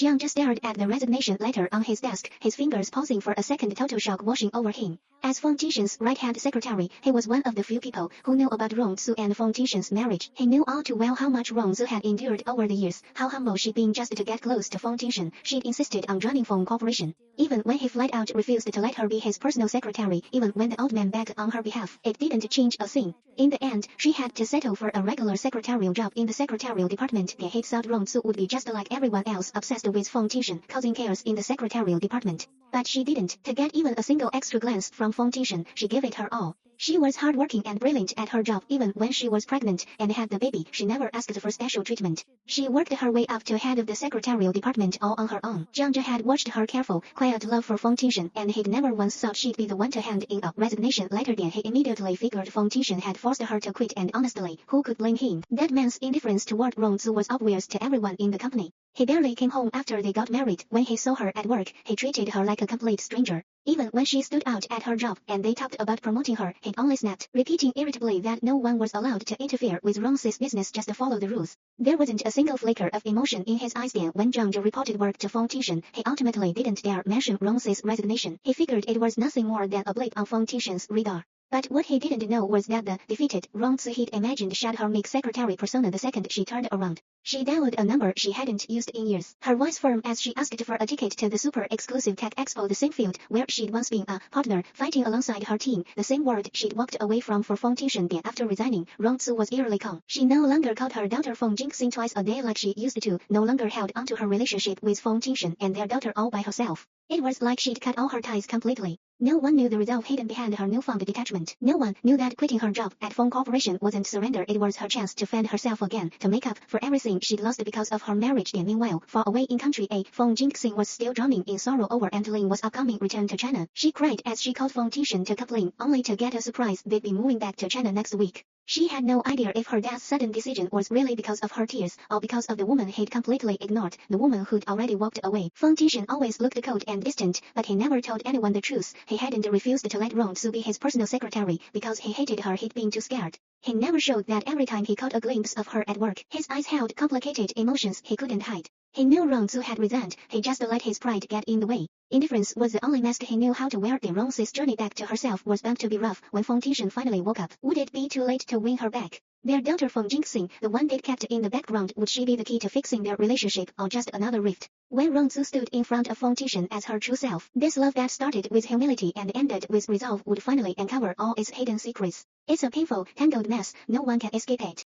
Jiang just stared at the resignation letter on his desk, his fingers pausing for a second, total shock washing over him. As Feng Tingshen's right-hand secretary, he was one of the few people who knew about Rong Zhu and Feng Tingshen's marriage. He knew all too well how much Rong Zhu had endured over the years, how humble she'd been just to get close to Feng Tingshen. She'd insisted on joining Feng Corporation. Even when he flat out refused to let her be his personal secretary, even when the old man begged on her behalf, it didn't change a thing. In the end, she had to settle for a regular secretarial job in the secretarial department. He thought Rong Zhu would be just like everyone else, obsessed with Feng Tingshen, causing chaos in the secretarial department. But she didn't. To get even a single extra glance from Feng Tingshen, she gave it her all. She was hardworking and brilliant at her job. Even when she was pregnant and had the baby, she never asked for special treatment. She worked her way up to head of the secretarial department all on her own. Jiang had watched her careful, quiet love for Feng Tingshen, and he'd never once thought she'd be the one to hand in a resignation letter. Then he immediately figured Feng Tingshen had forced her to quit, and honestly, who could blame him? That man's indifference toward Rong Zhu was obvious to everyone in the company. He barely came home after they got married. When he saw her at work, he treated her like a complete stranger. Even when she stood out at her job and they talked about promoting her, he'd only snapped, repeating irritably that no one was allowed to interfere with Rong's business, just to follow the rules. There wasn't a single flicker of emotion in his eyes. Then when Zhang reported work to Feng Tingshen, he ultimately didn't dare mention Rong's resignation. He figured it was nothing more than a blip on Feng Tingshen's radar. But what he didn't know was that the defeated Rong Zhu he'd imagined shot her make secretary persona the second she turned around. She dialed a number she hadn't used in years, her voice firm as she asked for a ticket to the super exclusive tech expo, the same field where she'd once been a partner, fighting alongside her team, the same world she'd walked away from for Feng Tingshen. Then after resigning, Rong Zhu was eerily calm. She no longer called her daughter Feng Jingxing twice a day like she used to, no longer held onto her relationship with Feng Tingshen and their daughter all by herself. It was like she'd cut all her ties completely. No one knew the resolve hidden behind her newfound detachment. No one knew that quitting her job at Feng Corporation wasn't surrender. It was her chance to find herself again, to make up for everything she'd lost because of her marriage. And meanwhile, far away in country A, Feng Jingxing was still drowning in sorrow over Aunt Lin's upcoming return to China. She cried as she called Feng Tingshen to complain, only to get a surprise they'd be moving back to China next week. She had no idea if her dad's sudden decision was really because of her tears, or because of the woman he'd completely ignored, the woman who'd already walked away. Feng Tingshen always looked cold and distant, but he never told anyone the truth. He hadn't refused to let Rong Zhu be his personal secretary because he hated her. He'd been too scared. He never showed that every time he caught a glimpse of her at work. His eyes held complicated emotions he couldn't hide. He knew Rong Zhu had resigned. He just let his pride get in the way. Indifference was the only mask he knew how to wear. The Rong's journey back to herself was bound to be rough. When Feng Tingshen finally woke up, would it be too late to win her back? Their daughter Feng Jingxing, the one they'd kept in the background, would she be the key to fixing their relationship, or just another rift? When Rong Zhu stood in front of Feng Tingshen as her true self, this love that started with humility and ended with resolve would finally uncover all its hidden secrets. It's a painful, tangled mess. No one can escape it.